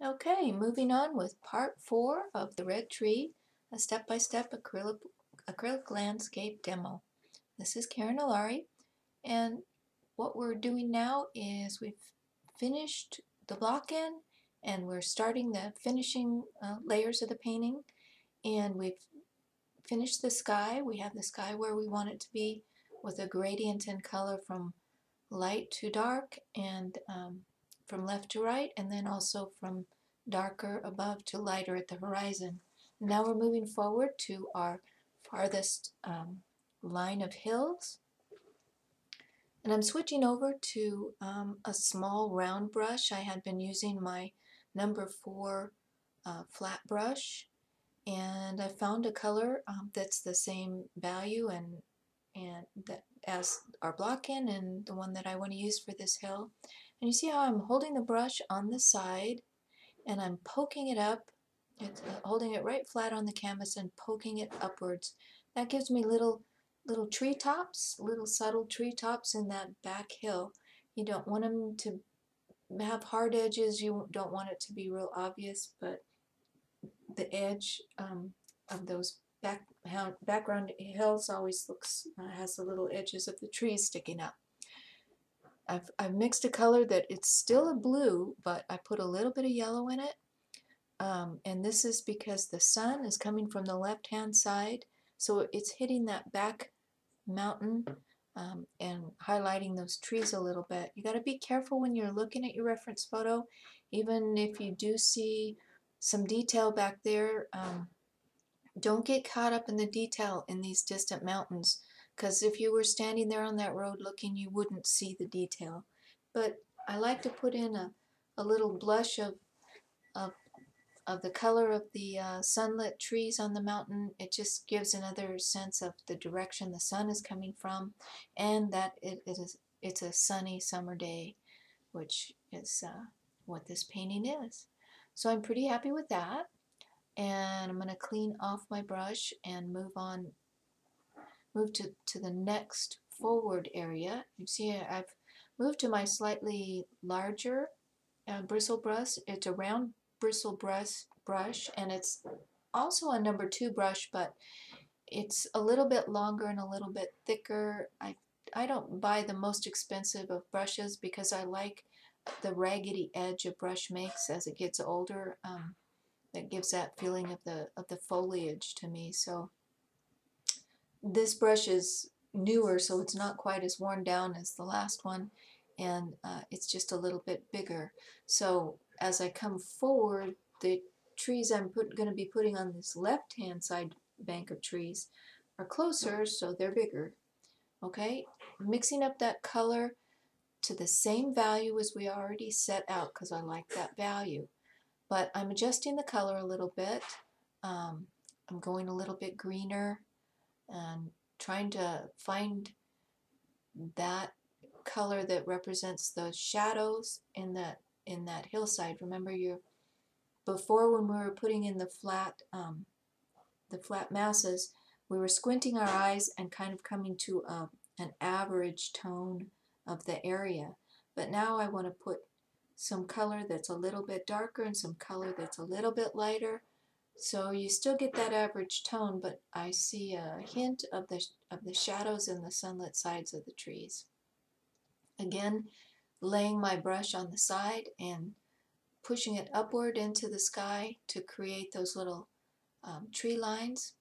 Okay, moving on with part 4 of the red tree, a step-by-step acrylic landscape demo. This is Karen Alari, and what we're doing now is we've finished the block in, and we're starting the finishing layers of the painting, and we've finished the sky. We have the sky where we want it to be with a gradient in color from light to dark and from left to right, and then also from darker above to lighter at the horizon. Now we're moving forward to our farthest line of hills, and I'm switching over to a small round brush. I had been using my number 4 flat brush, and I found a color that's the same value and that as our block in and the one that I want to use for this hill. And you see how I'm holding the brush on the side and I'm poking it up. It's holding it right flat on the canvas and poking it upwards. That gives me little tree tops, little subtle tree tops in that back hill. You don't want them to have hard edges. You don't want it to be real obvious, but the edge of those background hills always looks has the little edges of the trees sticking up. I've mixed a color that it's still a blue, but I put a little bit of yellow in it, and this is because the sun is coming from the left hand side, so it's hitting that back mountain and highlighting those trees a little bit. You got to be careful when you're looking at your reference photo, even if you do see some detail back there. Don't get caught up in the detail in these distant mountains, because if you were standing there on that road looking, you wouldn't see the detail. But I like to put in a little blush of, of the color of the sunlit trees on the mountain. It just gives another sense of the direction the sun is coming from, and that it's a sunny summer day, which is what this painting is. So I'm pretty happy with that. And I'm going to clean off my brush and move to the next forward area. You see I've moved to my slightly larger bristle brush. It's a round bristle brush, and it's also a number 2 brush, but it's a little bit longer and a little bit thicker. I don't buy the most expensive of brushes because I like the raggedy edge a brush makes as it gets older. That gives that feeling of the foliage to me. So this brush is newer, so it's not quite as worn down as the last one, and it's just a little bit bigger. So as I come forward, the trees I'm going to be putting on this left hand side bank of trees are closer, so they're bigger. Okay, mixing up that color to the same value as we already set out because I like that value. But I'm adjusting the color a little bit. I'm going a little bit greener and trying to find that color that represents those shadows in that hillside. Remember, before when we were putting in the flat masses, we were squinting our eyes and kind of coming to an average tone of the area. But now I want to put some color that's a little bit darker and some color that's a little bit lighter, so you still get that average tone, but I see a hint of the shadows in the sunlit sides of the trees. Again, laying my brush on the side and pushing it upward into the sky to create those little tree lines.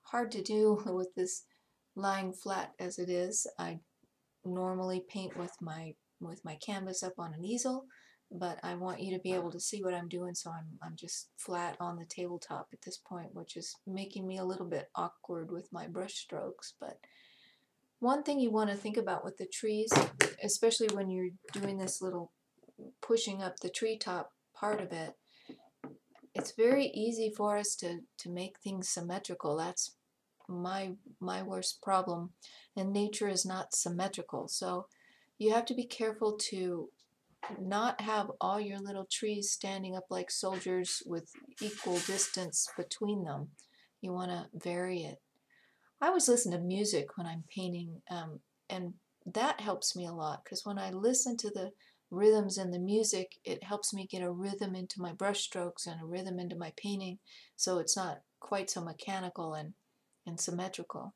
Hard to do with this lying flat as it is. I normally paint with my canvas up on an easel, but I want you to be able to see what I'm doing, so I'm just flat on the tabletop at this point, which is making me a little bit awkward with my brush strokes. But one thing you want to think about with the trees, especially when you're doing this little pushing up the treetop part of it, it's very easy for us to make things symmetrical. That's my worst problem, and nature is not symmetrical, so you have to be careful to not have all your little trees standing up like soldiers with equal distance between them. You want to vary it. I always listen to music when I'm painting, and that helps me a lot, because when I listen to rhythms in the music, it helps me get a rhythm into my brush strokes and a rhythm into my painting, so it's not quite so mechanical and symmetrical.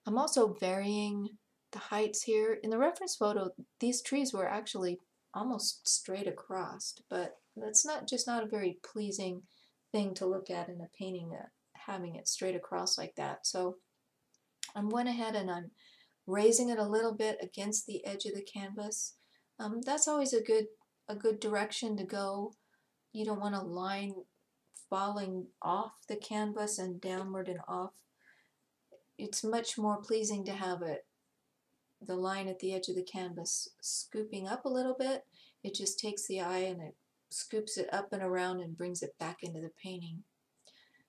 I'm also varying the heights here. In the reference photo, these trees were actually almost straight across, but that's not a very pleasing thing to look at in a painting, having it straight across like that. So I went ahead and I'm raising it a little bit against the edge of the canvas. That's always a good direction to go. You don't want a line falling off the canvas and downward and off. It's much more pleasing to have the line at the edge of the canvas scooping up a little bit. It just takes the eye and it scoops it up and around and brings it back into the painting.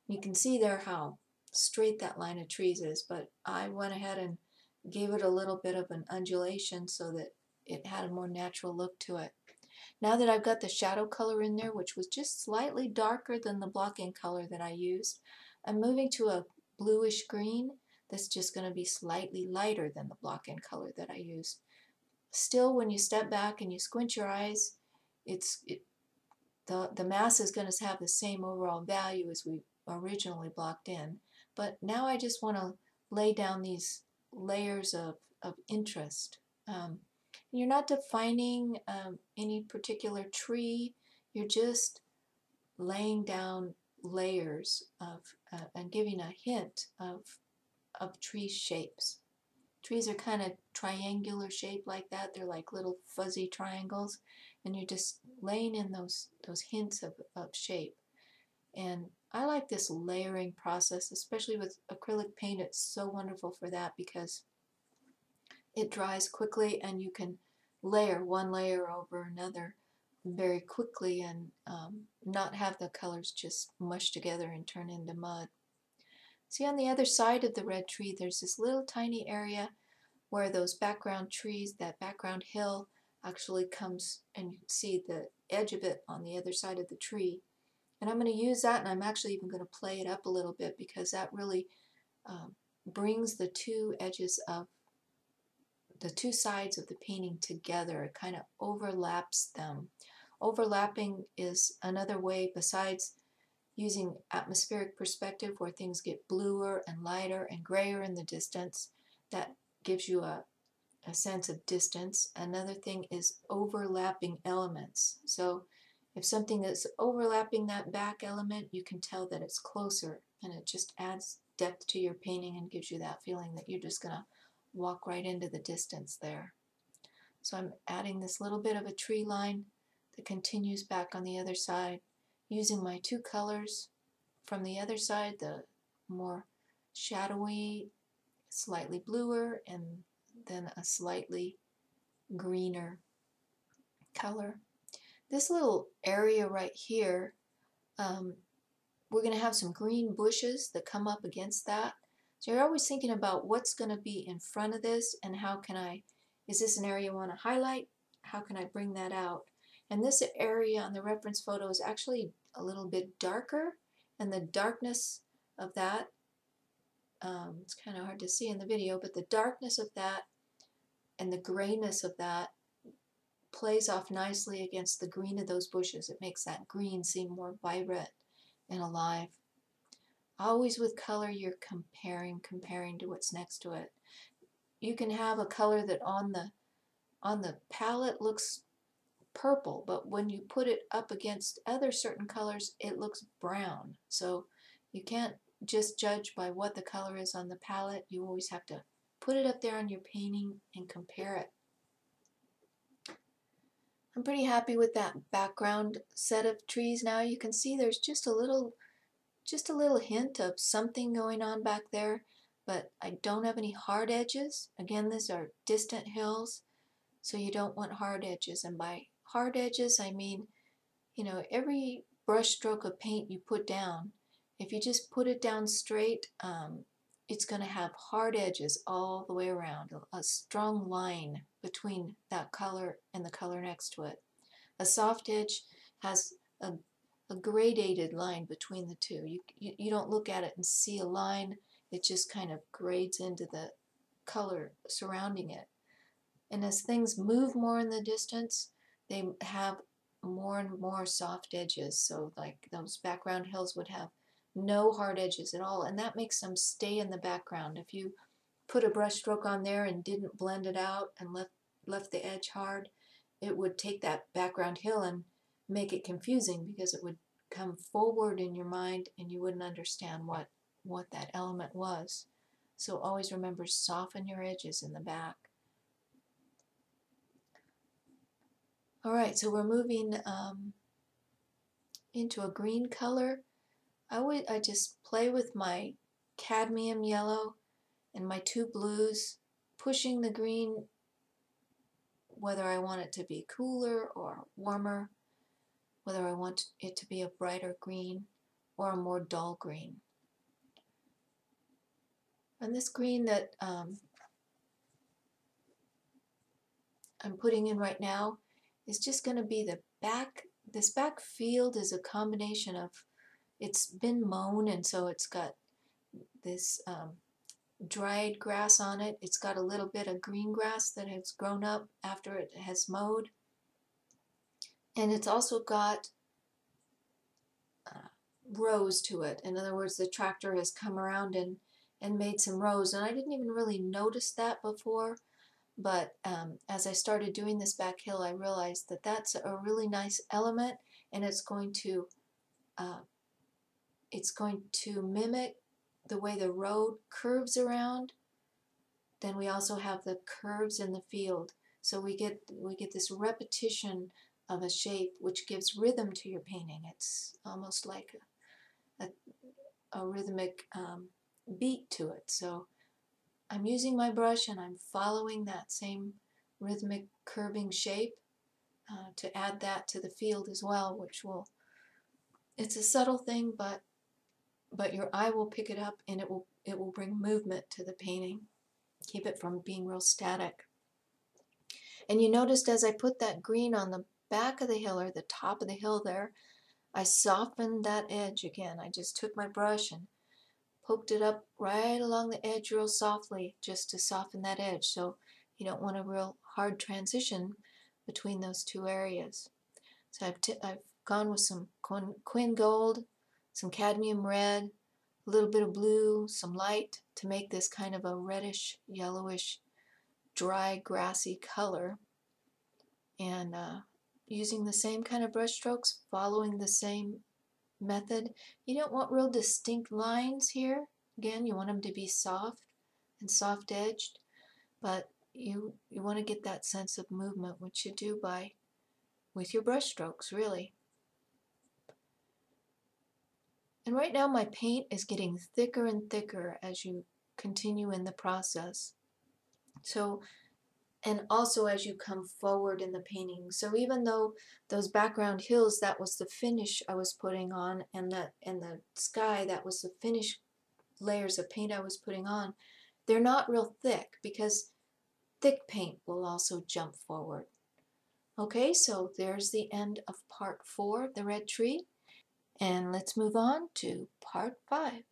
You can see there how straight that line of trees is, but I went ahead and gave it a little bit of an undulation so that it had a more natural look to it. Now that I've got the shadow color in there, which was just slightly darker than the block-in color that I used, I'm moving to a bluish green that's just going to be slightly lighter than the block-in color that I used. Still, when you step back and you squint your eyes, the mass is going to have the same overall value as we originally blocked in. But now I just want to lay down these layers of interest. You're not defining any particular tree, you're just laying down layers of and giving a hint of tree shapes. Trees are kind of triangular shape like that. They're like little fuzzy triangles, and you're just laying in those hints of shape. And I like this layering process, especially with acrylic paint. It's so wonderful for that because it dries quickly and you can layer one layer over another very quickly and not have the colors just mush together and turn into mud. See, on the other side of the red tree, there's this little tiny area where those background trees, that background hill, actually comes, and you can see the edge of it on the other side of the tree. And I'm going to use that, and I'm actually even going to play it up a little bit because that really brings the two edges of the two sides of the painting together. It kind of overlaps them. Overlapping is another way, besides using atmospheric perspective where things get bluer and lighter and grayer in the distance, that gives you a sense of distance. Another thing is overlapping elements. So if something is overlapping that back element, you can tell that it's closer, and it just adds depth to your painting and gives you that feeling that you're just going to walk right into the distance there. So I'm adding this little bit of a tree line that continues back on the other side, using my two colors from the other side, the more shadowy, slightly bluer, and then a slightly greener color. This little area right here, we're going to have some green bushes that come up against that. So you're always thinking about what's going to be in front of this and how can is this an area you want to highlight? How can I bring that out? And this area on the reference photo is actually a little bit darker, and the darkness of that, it's kind of hard to see in the video, but the darkness of that and the grayness of that plays off nicely against the green of those bushes. It makes that green seem more vibrant and alive. Always with color, you're comparing to what's next to it. You can have a color that on the palette looks purple, but when you put it up against other certain colors, it looks brown. So you can't just judge by what the color is on the palette. You always have to put it up there on your painting and compare it. I'm pretty happy with that background set of trees now. You can see there's just a little hint of something going on back there, but I don't have any hard edges. Again, these are distant hills, so you don't want hard edges. And by hard edges, I mean, you know, every brush stroke of paint you put down, if you just put it down straight, it's going to have hard edges all the way around, a strong line between that color and the color next to it. A soft edge has a gradated line between the two. You don't look at it and see a line. It just kind of grades into the color surrounding it. And as things move more in the distance, they have more and more soft edges. So like those background hills would have no hard edges at all, and that makes them stay in the background. If you put a brush stroke on there and didn't blend it out and left the edge hard, it would take that background hill and make it confusing, because it would come forward in your mind and you wouldn't understand what that element was. So always remember, soften your edges in the back. All right, so we're moving into a green color. I just play with my cadmium yellow and my two blues, pushing the green whether I want it to be cooler or warmer, whether I want it to be a brighter green or a more dull green. And this green that I'm putting in right now is just going to be the back. This back field is a combination of, it's been mown, and so it's got this dried grass on it. It's got a little bit of green grass that has grown up after it has mowed. And it's also got rows to it. In other words, the tractor has come around and made some rows. And I didn't even really notice that before. But as I started doing this back hill, I realized that that's a really nice element, and it's going to mimic the way the road curves around. Then we also have the curves in the field, so we get this repetition of a shape, which gives rhythm to your painting. It's almost like a rhythmic beat to it. So I'm using my brush and I'm following that same rhythmic curving shape to add that to the field as well, which will, it's a subtle thing, but your eye will pick it up, and it will bring movement to the painting, keep it from being real static. And you noticed as I put that green on the back of the hill, or the top of the hill there, I softened that edge again. I just took my brush and poked it up right along the edge real softly, just to soften that edge. So you don't want a real hard transition between those two areas. So I've gone with some Quin Gold, some Cadmium Red, a little bit of blue, some light, to make this kind of a reddish, yellowish, dry, grassy color. And using the same kind of brush strokes, following the same method. You don't want real distinct lines here. Again, you want them to be soft and soft edged, but you want to get that sense of movement, which you do with your brush strokes, really. And right now my paint is getting thicker and thicker as you continue in the process. So, and also as you come forward in the painting. So even though those background hills, that was the finish I was putting on, and the sky, that was the finish layers of paint I was putting on, they're not real thick, because thick paint will also jump forward. Okay, so there's the end of part 4 of the red tree, and let's move on to part 5.